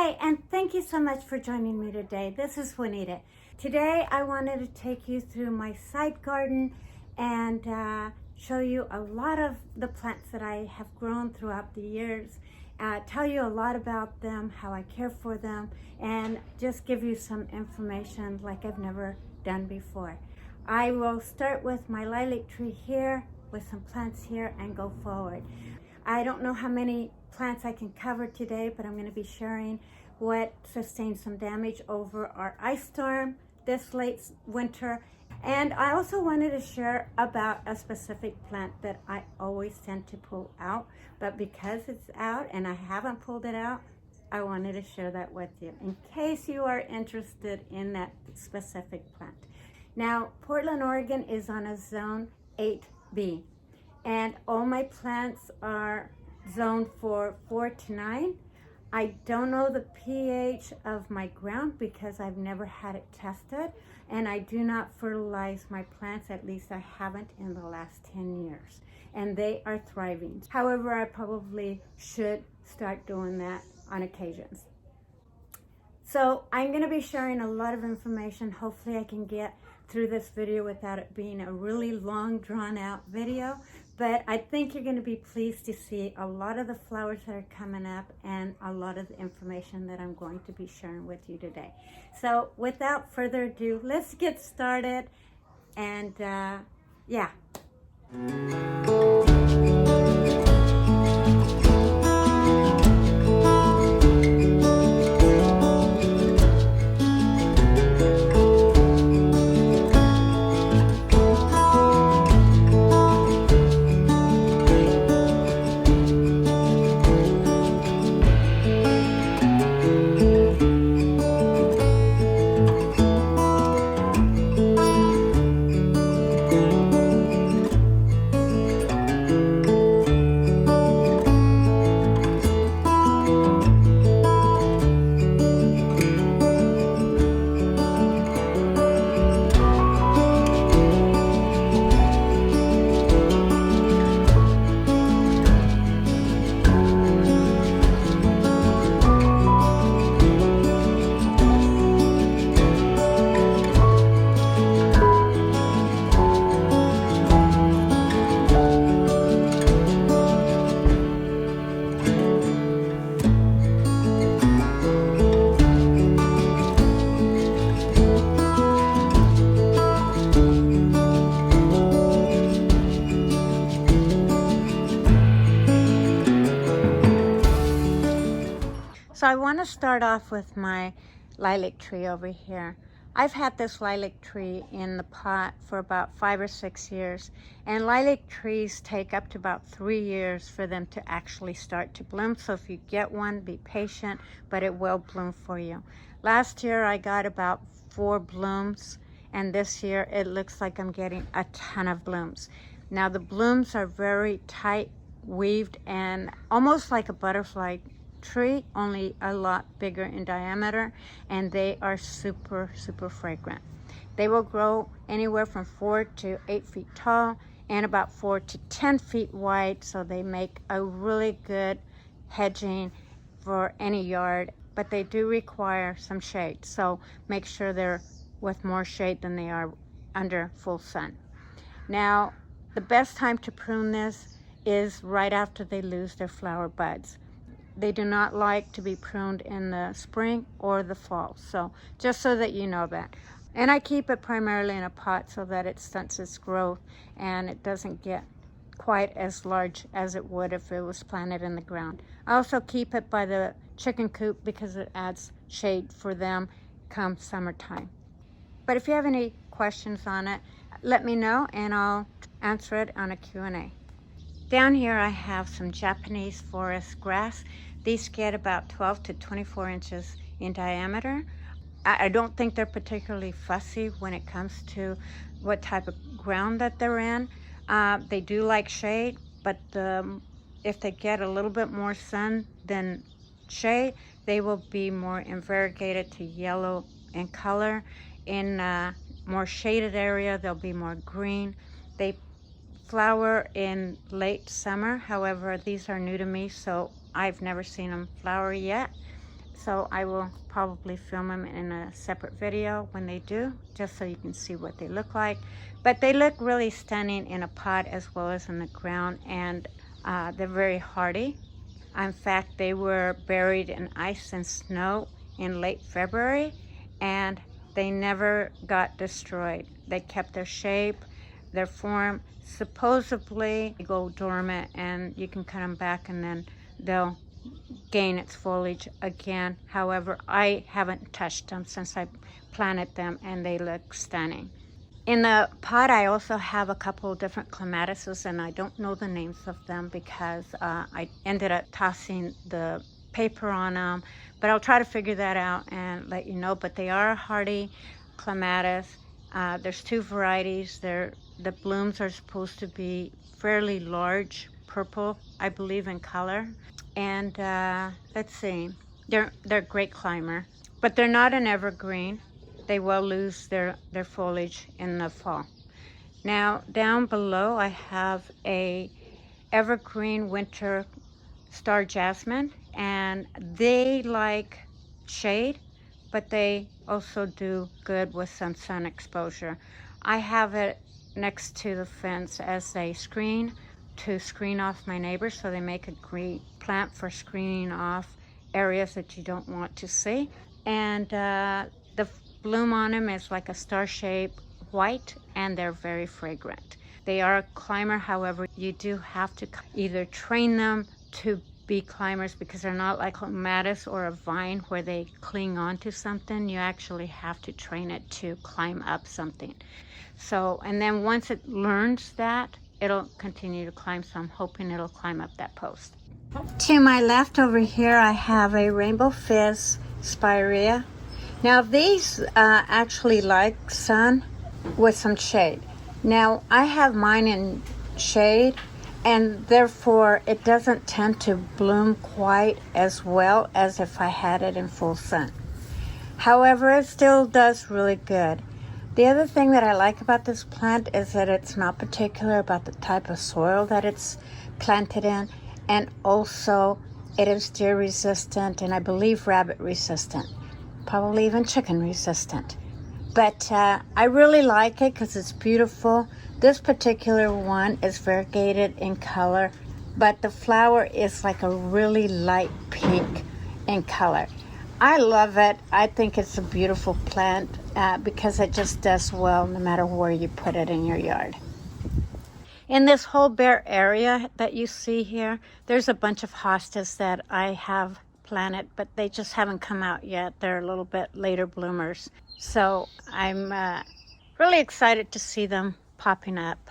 Hi, and thank you so much for joining me today. This is Juanita. Today I wanted to take you through my side garden and show you a lot of the plants that I have grown throughout the years, tell you a lot about them, how I care for them, and just give you some information like I've never done before. I will start with my lilac tree here, with some plants here, and go forward. I don't know how many plants I can cover today, but I'm going to be sharing what sustained some damage over our ice storm this late winter. And I also wanted to share about a specific plant that I always tend to pull out, but because it's out and I haven't pulled it out, I wanted to share that with you in case you are interested in that specific plant. Now, Portland, Oregon is on a zone 8B, and all my plants are zoned for 4 to 9. I don't know the pH of my ground because I've never had it tested, and I do not fertilize my plants, at least I haven't in the last 10 years, and they are thriving. However, I probably should start doing that on occasions. So I'm going to be sharing a lot of information. Hopefully I can get through this video without it being a really long, drawn-out video. But I think you're going to be pleased to see a lot of the flowers that are coming up and a lot of the information that I'm going to be sharing with you today. So without further ado, let's get started. And yeah. So I want to start off with my lilac tree over here. I've had this lilac tree in the pot for about 5 or 6 years, and lilac trees take up to about 3 years for them to actually start to bloom. So if you get one, be patient, but it will bloom for you. Last year I got about 4 blooms, and this year it looks like I'm getting a ton of blooms. Now the blooms are very tight weaved and almost like a butterfly tree, only a lot bigger in diameter, and they are super fragrant. They will grow anywhere from 4 to 8 feet tall and about 4 to 10 feet wide, so they make a really good hedging for any yard, but they do require some shade, so make sure they're with more shade than they are under full sun. Now the best time to prune this is right after they lose their flower buds. They do not like to be pruned in the spring or the fall, so just so that you know that. And I keep it primarily in a pot so that it stunts its growth and it doesn't get quite as large as it would if it was planted in the ground. I also keep it by the chicken coop because it adds shade for them come summertime. But if you have any questions on it, let me know and I'll answer it on a Q&A. Down here I have some Japanese forest grass. These get about 12 to 24 inches in diameter. I don't think they're particularly fussy when it comes to what type of ground that they're in. They do like shade, but if they get a little bit more sun than shade, they will be more variegated to yellow in color. In more shaded area, they'll be more green. They flower in late summer. However, these are new to me, so I've never seen them flower yet. So I will probably film them in a separate video when they do, just so you can see what they look like. But they look really stunning in a pot as well as in the ground, and they're very hardy. In fact, they were buried in ice and snow in late February, and they never got destroyed. They kept their shape, their form. Supposedly they go dormant and you can cut them back and then they'll gain its foliage again. However, I haven't touched them since I planted them, and they look stunning. In the pot, I also have a couple of different clematises, and I don't know the names of them because I ended up tossing the paper on them, but I'll try to figure that out and let you know. But they are a hardy clematis. There's two varieties. The blooms are supposed to be fairly large, purple, I believe, in color. And let's see, they're a great climber, but they're not an evergreen. They will lose their foliage in the fall. Now down below I have a evergreen winter star jasmine, and they like shade, but they also do good with some sun exposure. I have it next to the fence as a screen to screen off my neighbors, so they make a great plant for screening off areas that you don't want to see. And the bloom on them is like a star-shaped white, and they're very fragrant. They are a climber, however, you do have to either train them to be climbers, because they're not like clematis or a vine where they cling on to something. You actually have to train it to climb up something. So, and then once it learns that, it'll continue to climb, so I'm hoping it'll climb up that post. To my left over here, I have a Rainbow Fizz Spirea. Now these actually like sun with some shade. Now I have mine in shade, and therefore it doesn't tend to bloom quite as well as if I had it in full sun. However, it still does really good. The other thing that I like about this plant is that it's not particular about the type of soil that it's planted in, and also it is deer resistant, and I believe rabbit resistant, probably even chicken resistant. But I really like it because it's beautiful. This particular one is variegated in color, but the flower is like a really light pink in color. I love it. I think it's a beautiful plant because it just does well no matter where you put it in your yard. In this whole bare area that you see here, there's a bunch of hostas that I have planted, but they just haven't come out yet. They're a little bit later bloomers. So I'm really excited to see them popping up.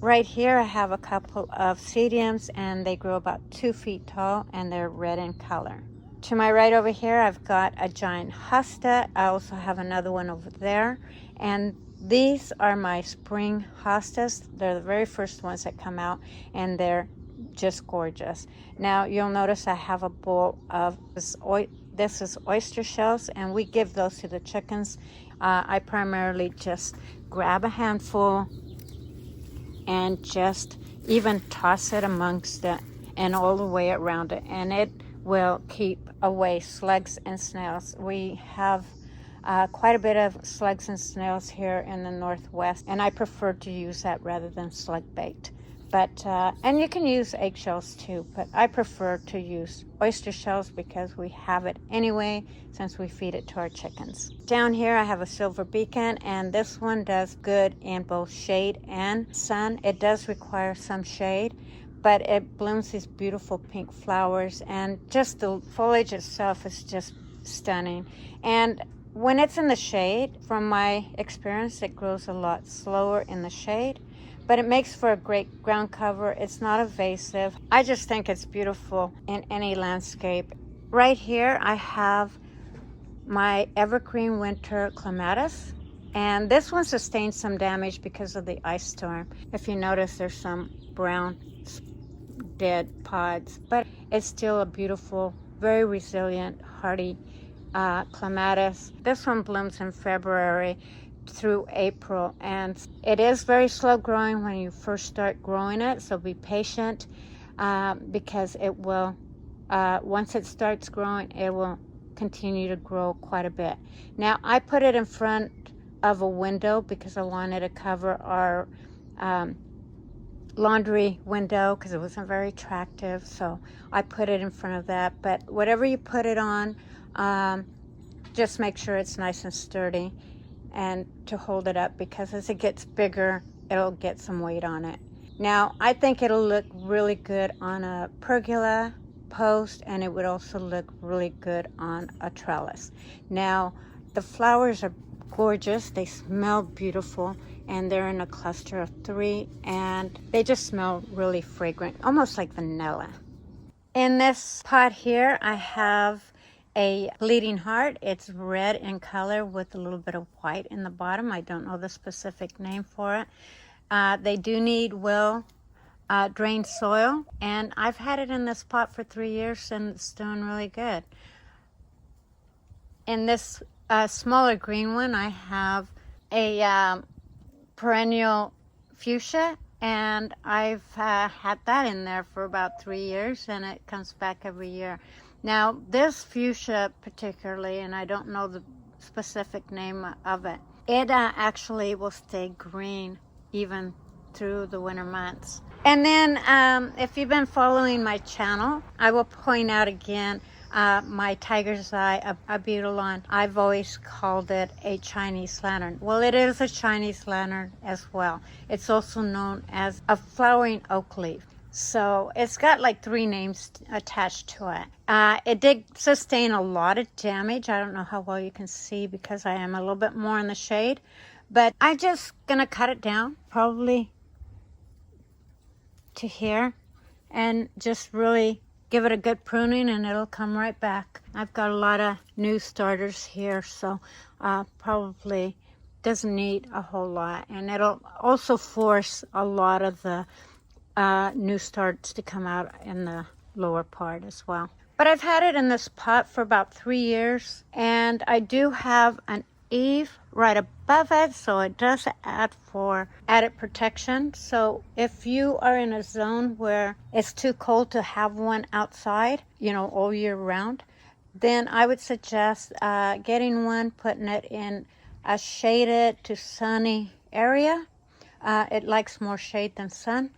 Right here I have a couple of sedums, and they grow about 2 feet tall, and they're red in color. To my right over here, I've got a giant hosta. I also have another one over there. And these are my spring hostas. They're the very first ones that come out, and they're just gorgeous. Now you'll notice I have a bowl of this is oyster shells, and we give those to the chickens. I primarily just grab a handful and just even toss it amongst it and all the way around it, and it will keep away slugs and snails. We have quite a bit of slugs and snails here in the Northwest, and I prefer to use that rather than slug bait. But and you can use eggshells too, but I prefer to use oyster shells because we have it anyway since we feed it to our chickens. Down here I have a silver beacon, and this one does good in both shade and sun. It does require some shade, but it blooms these beautiful pink flowers, and just the foliage itself is just stunning. And when it's in the shade, from my experience, it grows a lot slower in the shade, but it makes for a great ground cover. It's not invasive. I just think it's beautiful in any landscape. Right here I have my evergreen winter clematis, and this one sustained some damage because of the ice storm. If you notice, there's some brown dead pods, but it's still a beautiful, very resilient, hardy clematis. This one blooms in February through April, and it is very slow growing when you first start growing it, so be patient because it will once it starts growing, it will continue to grow quite a bit. Now, I put it in front of a window because I wanted to cover our laundry window because it wasn't very attractive, so I put it in front of that. But whatever you put it on, just make sure it's nice and sturdy and to hold it up, because as it gets bigger, it'll get some weight on it. Now, I think it'll look really good on a pergola post, and it would also look really good on a trellis. Now, the flowers are gorgeous. They smell beautiful, and they're in a cluster of 3, and they just smell really fragrant, almost like vanilla. In this pot here, I have a bleeding heart. It's red in color with a little bit of white in the bottom. I don't know the specific name for it. They do need well drained soil, and I've had it in this pot for 3 years and it's doing really good. In this smaller green one, I have a Perennial Fuchsia, and I've had that in there for about 3 years, and it comes back every year. Now, this fuchsia particularly, and I don't know the specific name of it, it actually will stay green even through the winter months. And then if you've been following my channel, I will point out again my tiger's eye abutilon. I've always called it a Chinese lantern. Well, it is a Chinese lantern as well. It's also known as a flowering oak leaf. So it's got like 3 names attached to it. It did sustain a lot of damage. I don't know how well you can see because I am a little bit more in the shade, but I'm just gonna cut it down probably to here and just really give it a good pruning, and it'll come right back. I've got a lot of new starters here, so probably doesn't need a whole lot, and it'll also force a lot of the new starts to come out in the lower part as well. But I've had it in this pot for about 3 years, and I do have an eave right above it, so it does add for added protection. So if you are in a zone where it's too cold to have one outside, you know, all year round, then I would suggest getting one, putting it in a shaded to sunny area. It likes more shade than sun.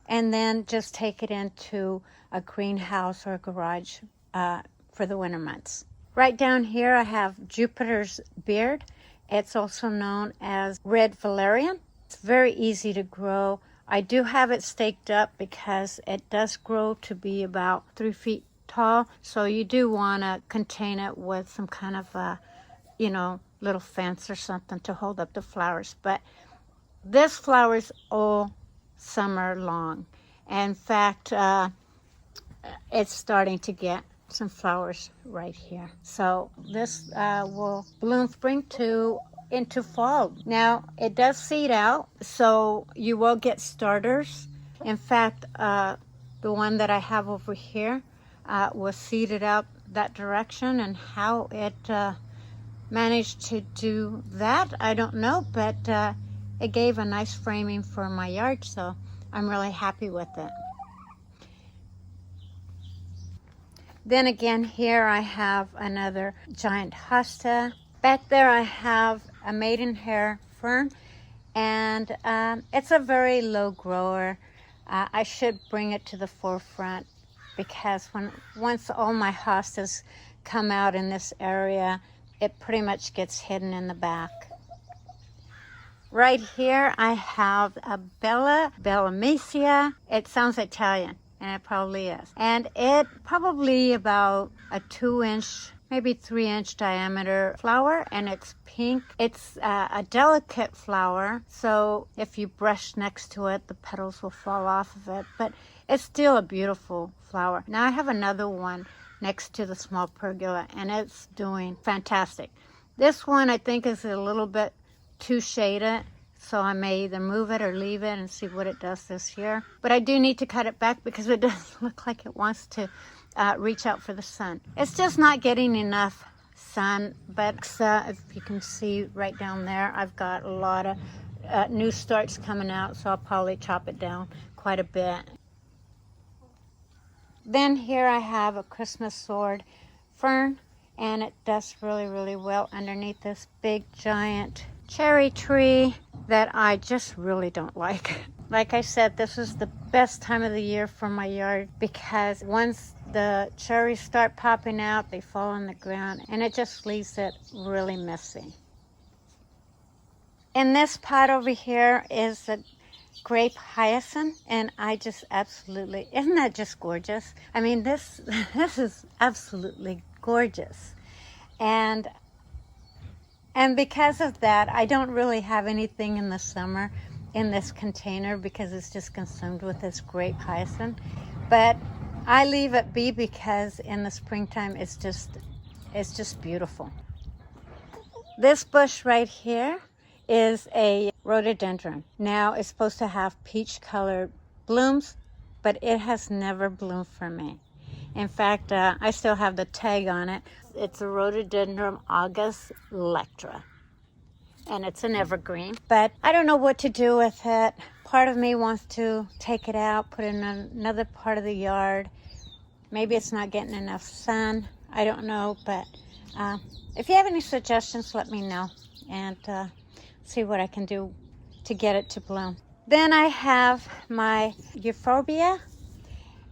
And then just take it into a greenhouse or a garage for the winter months. Right down here I have Jupiter's beard. It's also known as red valerian. It's very easy to grow. I do have it staked up because it does grow to be about 3 feet tall. So you do want to contain it with some kind of a, you know, little fence or something to hold up the flowers. But this flowers all summer long. In fact, it's starting to get some flowers right here. So this will bloom spring into fall. Now, it does seed out, so you will get starters. In fact, the one that I have over here was seeded out that direction, and how it managed to do that, I don't know, but it gave a nice framing for my yard, so I'm really happy with it. Then again, here I have another giant hosta. Back there I have a maidenhair fern, and it's a very low grower. I should bring it to the forefront because once all my hostas come out in this area, it pretty much gets hidden in the back. Right here I have a Bellamasia. It sounds Italian, and it probably is. And it probably about a 2-inch, maybe 3-inch diameter flower, and it's pink. It's a delicate flower, so if you brush next to it, the petals will fall off of it, but it's still a beautiful flower. Now I have another one next to the small pergola, and it's doing fantastic. This one I think is a little bit too shaded, so I may either move it or leave it and see what it does this year. But I do need to cut it back because it doesn't look like it wants to reach out for the sun. It's just not getting enough sun, but if you can see right down there, I've got a lot of new starts coming out, so I'll probably chop it down quite a bit. Then here I have a Christmas sword fern, and it does really, really well underneath this big giant cherry tree that I just really don't like. Like I said, this is the best time of the year for my yard because once the cherries start popping out, they fall on the ground and it just leaves it really messy. In this pot over here is a Grape Hyacinth, and I just absolutely, isn't that just gorgeous? I mean, this is absolutely gorgeous. And because of that, I don't really have anything in the summer in this container because it's just consumed with this Grape Hyacinth. But I leave it be because in the springtime it's just beautiful. This bush right here is a rhododendron. Now it's supposed to have peach colored blooms, but it has never bloomed for me. In fact, I still have the tag on it. It's a Rhododendron August Electra, and it's an evergreen, but I don't know what to do with it. Part of me wants to take it out, put it in another part of the yard. Maybe it's not getting enough sun. I don't know, but if you have any suggestions, let me know, and see what I can do to get it to bloom. Then I have my euphorbia,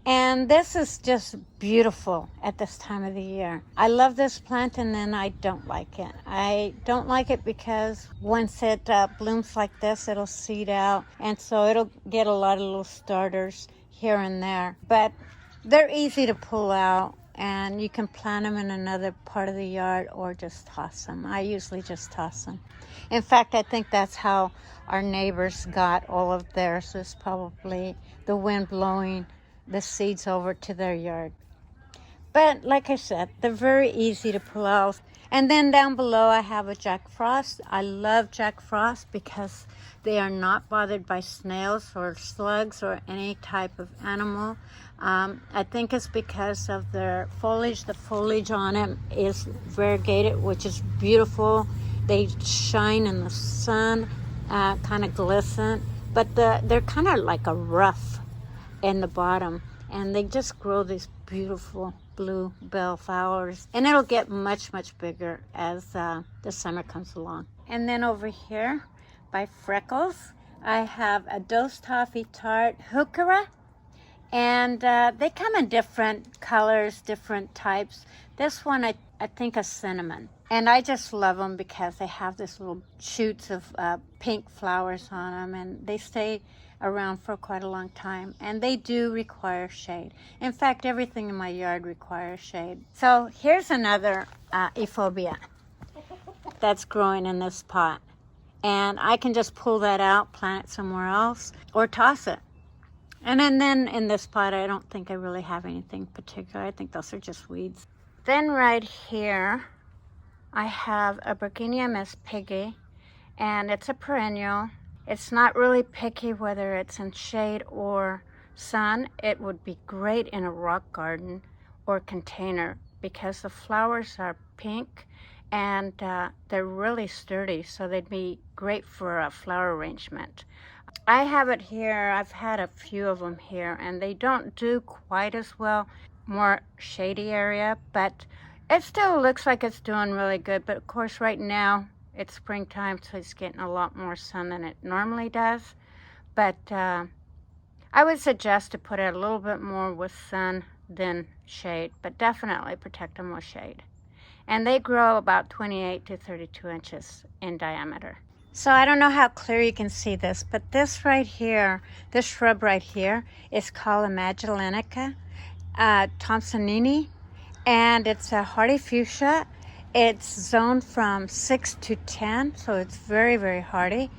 and this is just beautiful at this time of the year. I love this plant, and then I don't like it. I don't like it because once it blooms like this, it'll seed out, and so it'll get a lot of little starters here and there. But they're easy to pull out, and you can plant them in another part of the yard or just toss them. I usually just toss them. In fact, I think that's how our neighbors got all of theirs, is probably the wind blowing the seeds over to their yard. But like I said, they're very easy to pull out. And then down below I have a Jack Frost. I love Jack Frost because they are not bothered by snails or slugs or any type of animal. I think it's because of their foliage. The foliage on it is variegated, which is beautiful. They shine in the sun, kind of glisten, but they're kind of like a rough in the bottom, and they just grow these beautiful blue bell flowers, and it'll get much, much bigger as the summer comes along. And then over here by Freckles, I have a Dose Toffee Tart Heuchera, and they come in different colors, different types. This one I think is cinnamon, and I just love them because they have this little shoots of pink flowers on them, and they stay around for quite a long time, and they do require shade. In fact, everything in my yard requires shade. So here's another euphorbia that's growing in this pot, and I can just pull that out, plant it somewhere else, or toss it. And then in this pot, I don't think I really have anything particular. I think those are just weeds. Then right here I have a Burgundian Miss Piggy, and it's a perennial. It's not really picky whether it's in shade or sun. It would be great in a rock garden or container because the flowers are pink and they're really sturdy, so they'd be great for a flower arrangement. I have it here. I've had a few of them here, and they don't do quite as well, more shady area, but it still looks like it's doing really good. But of course right now it's springtime, so it's getting a lot more sun than it normally does. But I would suggest to put it a little bit more with sun than shade, but definitely protect them with shade. And they grow about 28 to 32 inches in diameter. So I don't know how clear you can see this, but this right here, this shrub right here, is called a Magellanica Thomsonini, and it's a Hearty Fuchsia. It's zoned from 6 to 10, so it's very, very hardy.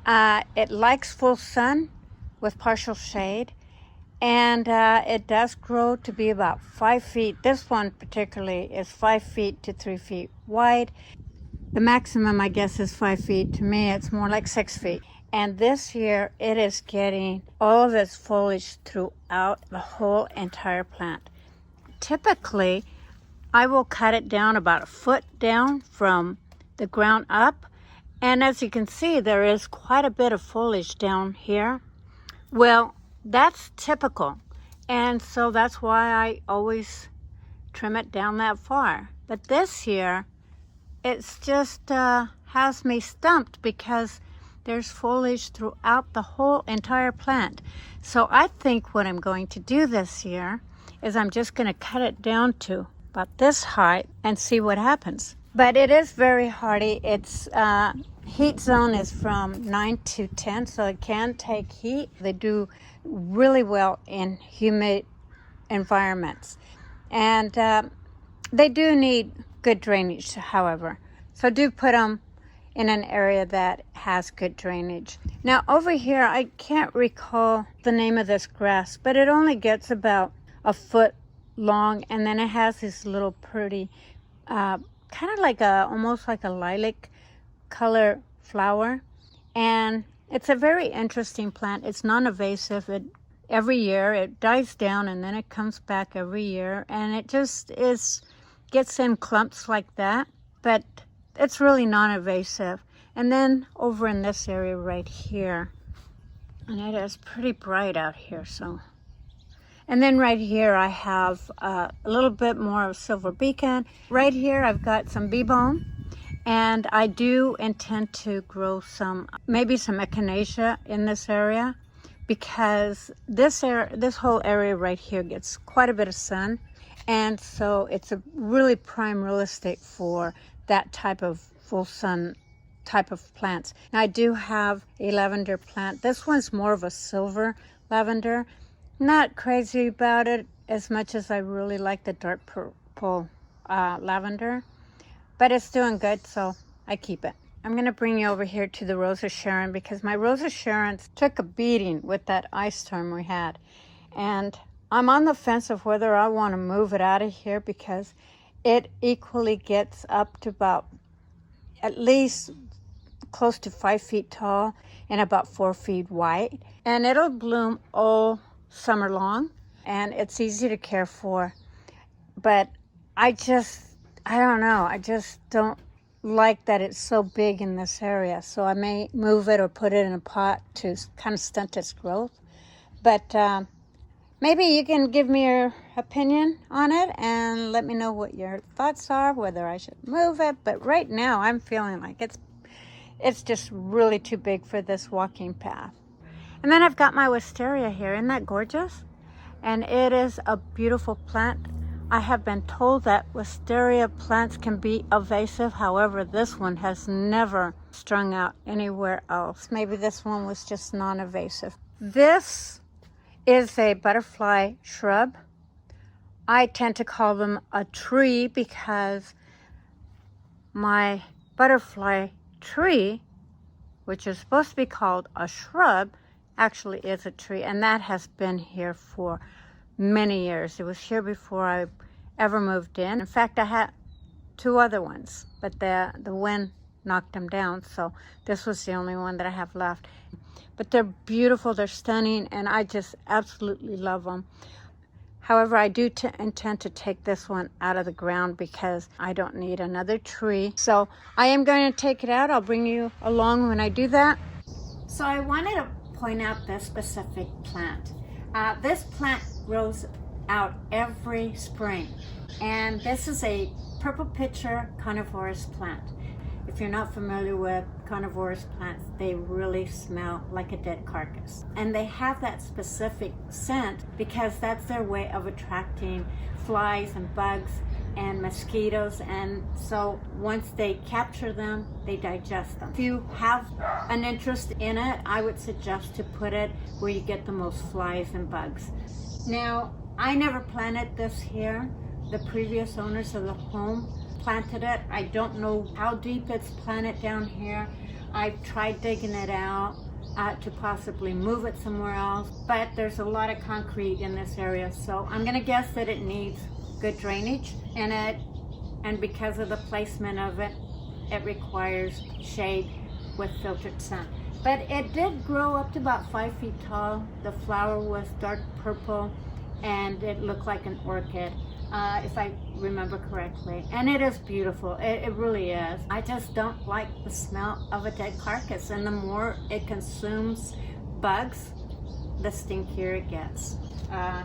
It likes full sun with partial shade, and it does grow to be about 5 feet. This one particularly is 5 feet to 3 feet wide. The maximum, I guess, is 5 feet. To me, it's more like 6 feet. And this year, it is getting all of its foliage throughout the whole entire plant. Typically, I will cut it down about a foot down from the ground up. And as you can see, there is quite a bit of foliage down here. Well, that's typical. And so that's why I always trim it down that far. But this year, it's just has me stumped because there's foliage throughout the whole entire plant. So I think what I'm going to do this year is I'm just going to cut it down to about this height and see what happens. But it is very hardy. Its heat zone is from 9 to 10, so it can take heat. They do really well in humid environments. And they do need good drainage, however. So do put them in an area that has good drainage. Now over here, I can't recall the name of this grass, but it only gets about a foot long, and then it has this little pretty, kind of like almost like a lilac color flower. And it's a very interesting plant. It's non-invasive. Every year it dies down and then it comes back every year, and it just gets in clumps like that, but it's really non-invasive. And then over in this area right here, and it is pretty bright out here, so. And then right here I have a little bit more of silver beacon. Right here I've got some bee balm, and I do intend to grow maybe some echinacea in this area, because this whole area right here gets quite a bit of sun, and so it's a really prime real estate for that type of full sun type of plants. Now I do have a lavender plant. This one's more of a silver lavender. Not crazy about it as much as I really like the dark purple lavender, but it's doing good, so I keep it. I'm going to bring you over here to the Rose of Sharon, because my Rose of Sharon took a beating with that ice storm we had. And I'm on the fence of whether I want to move it out of here, because it equally gets up to about at least close to 5 feet tall and about 4 feet wide. And it'll bloom all summer long, and it's easy to care for. But I don't know. I just don't like that it's so big in this area. So I may move it or put it in a pot to kind of stunt its growth. But maybe you can give me your opinion on it and let me know what your thoughts are, whether I should move it. But right now I'm feeling like it's just really too big for this walking path. And then I've got my Wisteria here. Isn't that gorgeous? And it is a beautiful plant. I have been told that wisteria plants can be invasive. However, this one has never strung out anywhere else. Maybe this one was just non-invasive. This is a butterfly shrub. I tend to call them a tree because my butterfly tree, which is supposed to be called a shrub, actually is a tree, and that has been here for many years. It was here before I ever moved in. In fact, I had 2 other ones, but the wind knocked them down, so this was the only one that I have left. But they're beautiful, they're stunning, and I just absolutely love them. However, I do intend to take this one out of the ground because I don't need another tree. So I am going to take it out. I'll bring you along when I do that. So I wanted to point out this specific plant. This plant grows out every spring, and this is a purple pitcher carnivorous plant. If you're not familiar with carnivorous plants, they really smell like a dead carcass, and they have that specific scent because that's their way of attracting flies and bugs and mosquitoes. And so once they capture them, they digest them. If you have an interest in it, I would suggest to put it where you get the most flies and bugs. Now, I never planted this here. The previous owners of the home planted it. I don't know how deep it's planted down here. I've tried digging it out to possibly move it somewhere else, but there's a lot of concrete in this area, so I'm gonna guess that it needs good drainage in it, and because of the placement of it, it requires shade with filtered sun. But it did grow up to about 5 feet tall. The flower was dark purple, and it looked like an orchid, if I remember correctly. And it is beautiful, it really is. I just don't like the smell of a dead carcass, and the more it consumes bugs, the stinkier it gets.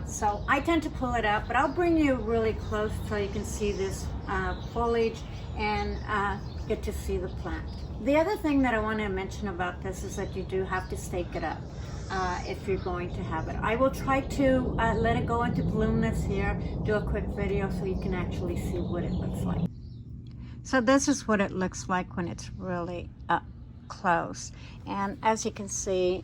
So I tend to pull it up, but I'll bring you really close so you can see this foliage and get to see the plant. The other thing that I want to mention about this is that you do have to stake it up if you're going to have it. I will try to let it go into bloom this year, do a quick video so you can actually see what it looks like. So this is what it looks like when it's really up close. And as you can see,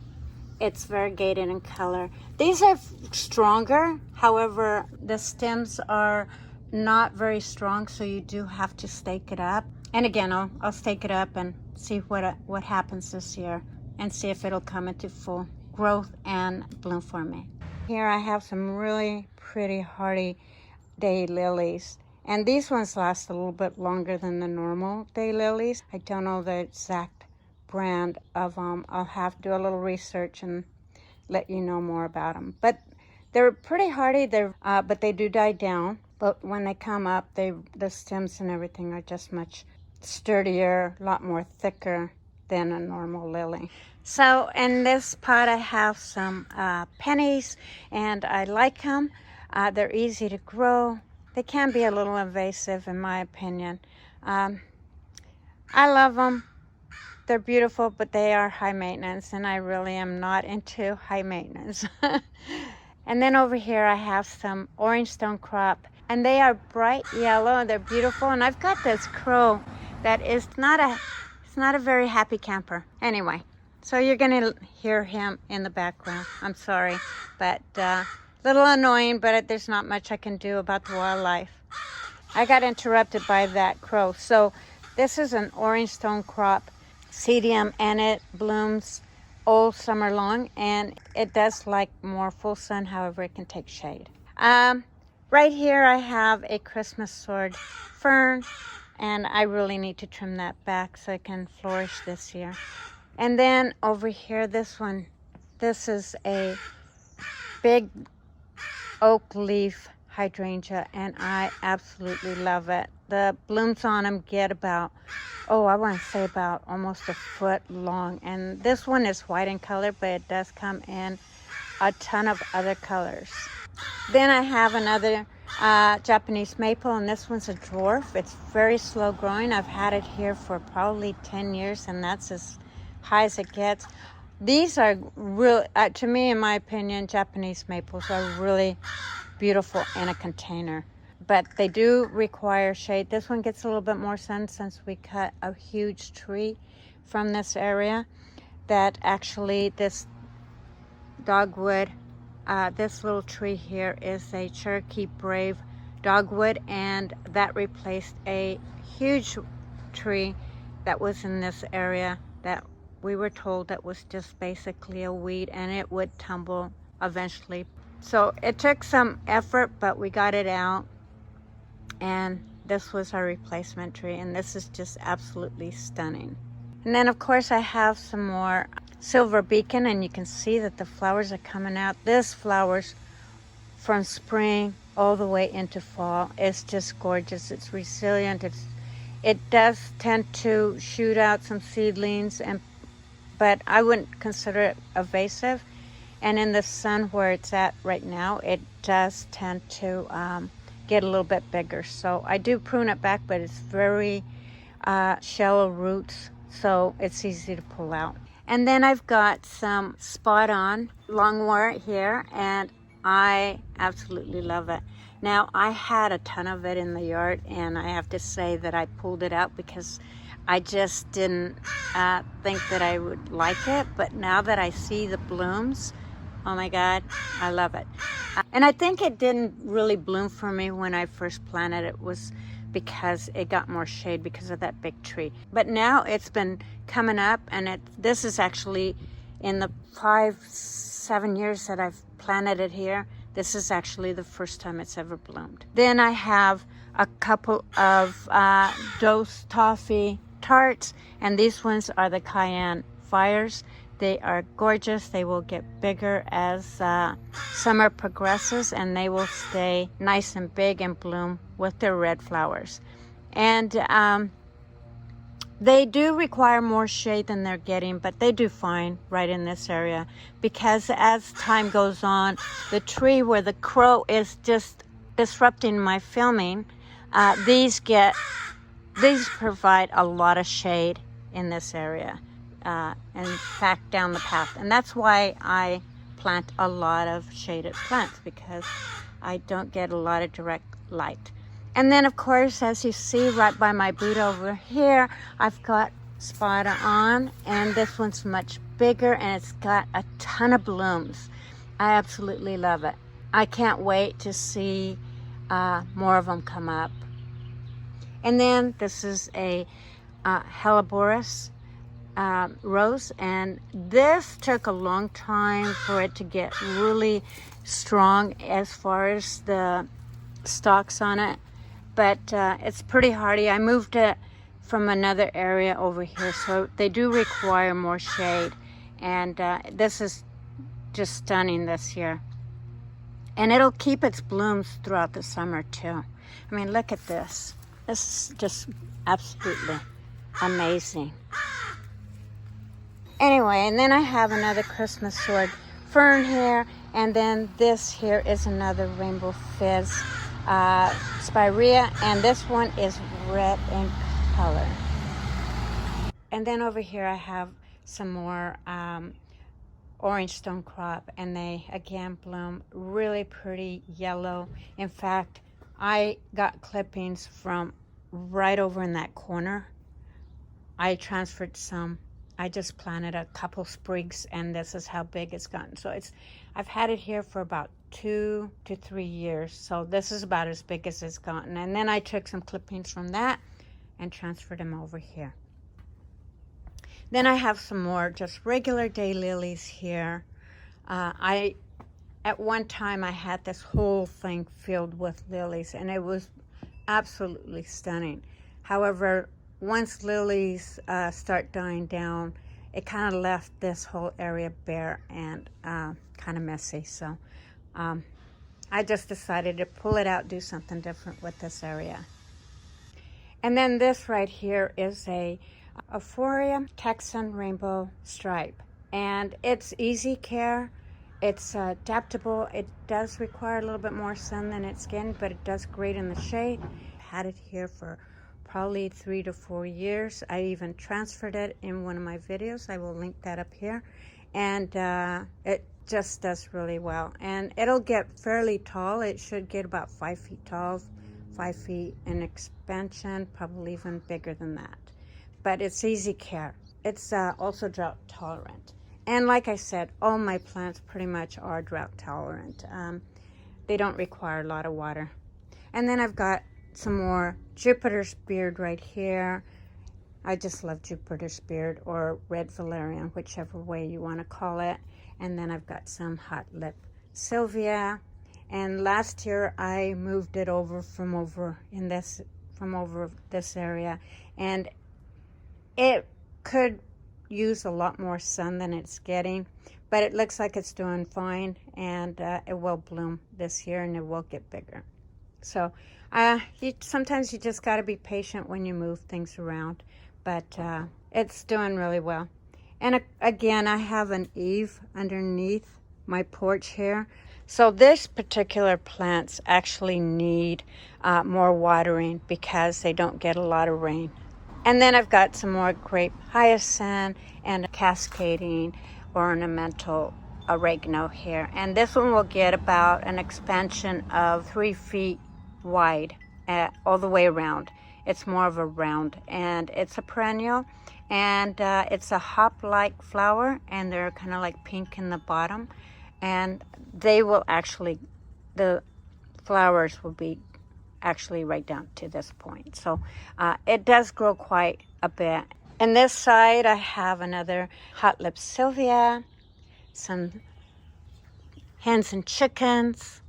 it's variegated in color. These are stronger, however, the stems are not very strong, so you do have to stake it up. And again, I'll stake it up and see what happens this year and see if it'll come into full growth and bloom for me. Here I have some really pretty hardy day lilies. And these ones last a little bit longer than the normal day lilies. I don't know the exact brand of them. I'll have to do a little research and let you know more about them. But they're pretty hardy, but they do die down. But when they come up, the stems and everything are just much sturdier, a lot more thicker than a normal lily. So in this pot I have some pennies, and I like them. They're easy to grow. They can be a little invasive in my opinion. I love them. They're beautiful, but they are high maintenance, and I really am not into high maintenance. And then over here I have some orange stone crop, and they are bright yellow, and they're beautiful. And I've got this crow that is not a very happy camper. Anyway, so you're gonna hear him in the background. I'm sorry, but little annoying, but there's not much I can do about the wildlife. I got interrupted by that crow. So this is an orange stone crop Cedium, and it blooms all summer long, and it does like more full sun, however it can take shade. Right here I have a Christmas sword fern, and I really need to trim that back so it can flourish this year. And then over here, this is a big Oak Leaf Hydrangea, and I absolutely love it. The blooms on them get about, I want to say about almost a foot long. And this one is white in color, but it does come in a ton of other colors. Then I have another Japanese maple, and this one's a dwarf. It's very slow growing. I've had it here for probably 10 years, and that's as high as it gets. These are really, to me, in my opinion, Japanese maples are really beautiful in a container, but they do require shade. This one gets a little bit more sun since we cut a huge tree from this area that actually this dogwood, this little tree here is a Cherokee brave dogwood, and that replaced a huge tree that was in this area that we were told that was just basically a weed, and it would tumble eventually. So it took some effort, but we got it out, and this was our replacement tree, and this is just absolutely stunning. And then of course I have some more silver beacon, and you can see that the flowers are coming out. This flowers from spring all the way into fall. It's just gorgeous. It's resilient. It does tend to shoot out some seedlings, but I wouldn't consider it invasive. And in the sun where it's at right now, it does tend to get a little bit bigger. So I do prune it back, but it's very shallow roots, so it's easy to pull out. And then I've got some spot on longwort here, and I absolutely love it. Now, I had a ton of it in the yard, and I have to say that I pulled it out because I just didn't think that I would like it. But now that I see the blooms, oh my God, I love it. And I think it didn't really bloom for me when I first planted it. Was because it got more shade because of that big tree. But now it's been coming up, and this is actually in the 5-7 years that I've planted it here. This is actually the first time it's ever bloomed. Then I have a couple of Dose Toffee tarts, and these ones are the Cayenne Fires. They are gorgeous. They will get bigger as summer progresses, and they will stay nice and big and bloom with their red flowers. And They do require more shade than they're getting, but they do fine right in this area, because as time goes on, the tree where the crow is just disrupting my filming, these provide a lot of shade in this area, in fact down the path, and that's why I plant a lot of shaded plants, because I don't get a lot of direct light. And then, of course, as you see right by my Buddha over here, I've got Spirea on, and this one's much bigger, and it's got a ton of blooms. I absolutely love it. I can't wait to see more of them come up. And then this is a Helleborus rose, and this took a long time for it to get really strong as far as the stalks on it. But it's pretty hardy. I moved it from another area over here, so they do require more shade. And this is just stunning this year. And it'll keep its blooms throughout the summer too. I mean, look at this. This is just absolutely amazing. Anyway, and then I have another Christmas sword fern here. And then this here is another rainbow fizz. Spirea, and this one is red in color. And then over here I have some more orange stone crop, and they again bloom really pretty yellow. In fact, I got clippings from right over in that corner. I transferred some. I just planted a couple sprigs, and this is how big it's gotten. So I've had it here for about 2 to 3 years, so this is about as big as it's gotten. And then I took some clippings from that and transferred them over here. Then I have some more just regular day lilies here. At one time I had this whole thing filled with lilies, and it was absolutely stunning. However, once lilies start dying down, it kind of left this whole area bare and kind of messy. So I just decided to pull it out, do something different with this area. And then this right here is a Euphoria Texan Rainbow Stripe. And it's easy care. It's adaptable. It does require a little bit more sun than it's getting, but it does great in the shade. Had it here for probably 3 to 4 years. I even transferred it in one of my videos. I will link that up here. And it just does really well. And it'll get fairly tall. It should get about 5 feet tall, 5 feet in expansion, probably even bigger than that. But it's easy care. It's also drought tolerant. And like I said, all my plants pretty much are drought tolerant. They don't require a lot of water. And then I've got some more Jupiter's Beard right here. I just love Jupiter's Beard, or red valerian, whichever way you want to call it. And then I've got some hot lip Sylvia. And last year I moved it over from over this area, and it could use a lot more sun than it's getting, but it looks like it's doing fine, and it will bloom this year, and it will get bigger. So sometimes you just got to be patient when you move things around, but it's doing really well. And again, I have an eave underneath my porch here. So this particular plants actually need more watering because they don't get a lot of rain. And then I've got some more Grape Hyacinth and a cascading ornamental oregano here. And this one will get about an expansion of 3 feet wide all the way around. It's more of a round, and it's a perennial, and it's a hop-like flower, and they're kind of like pink in the bottom. And they will actually, the flowers will be actually right down to this point. So it does grow quite a bit. And this side I have another hot lip Sylvia, some hens and chickens,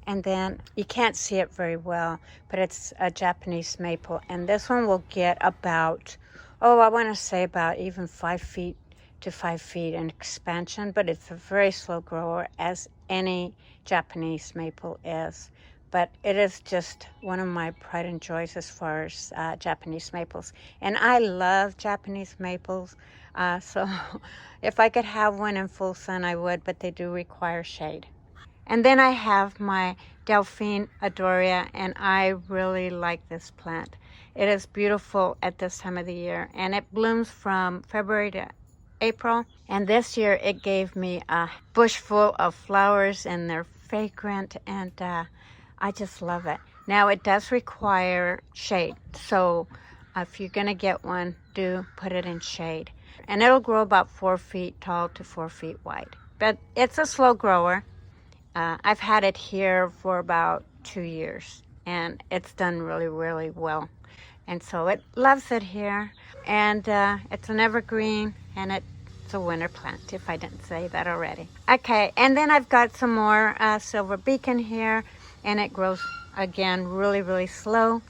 and then you can't see it very well, but it's a Japanese maple, and this one will get about, I want to say about even 5 feet to 5 feet in expansion, but it's a very slow grower, as any Japanese maple is. but it is just one of my pride and joys as far as Japanese maples. And I love Japanese maples, so if I could have one in full sun, I would, but they do require shade. And then I have my Delphine Adoria, and I really like this plant. It is beautiful at this time of the year, and it blooms from February to April. And this year it gave me a bush full of flowers, and they're fragrant, and I just love it. Now it does require shade, so if you're gonna get one, do put it in shade. And it'll grow about 4 feet tall to 4 feet wide. But it's a slow grower. I've had it here for about 2 years, and it's done really, really well. And so it loves it here. And it's an evergreen, and it's a winter plant, if I didn't say that already. Okay, and then I've got some more silver beacon here, and it grows, again, really, really slow.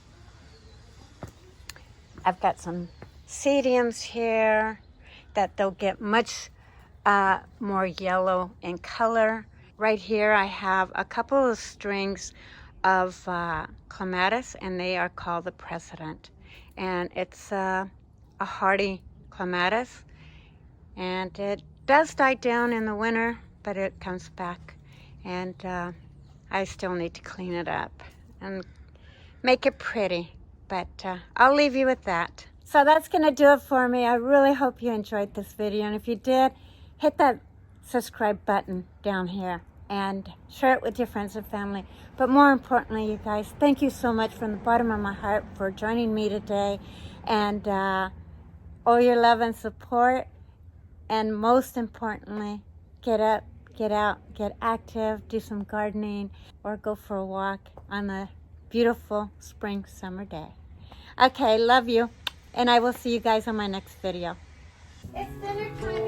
I've got some sedums here that they'll get much more yellow in color. Right here I have a couple of strings of clematis, and they are called the President. And it's a hardy clematis, and it does die down in the winter, but it comes back. And I still need to clean it up and make it pretty, but I'll leave you with that. So that's gonna do it for me. I really hope you enjoyed this video, and if you did, hit that subscribe button down here and share it with your friends and family. But more importantly, you guys, thank you so much from the bottom of my heart for joining me today, and all your love and support. And most importantly, get up, get out, get active, do some gardening, or go for a walk on a beautiful spring summer day. Okay, love you, and I will see you guys on my next video. It's dinner time.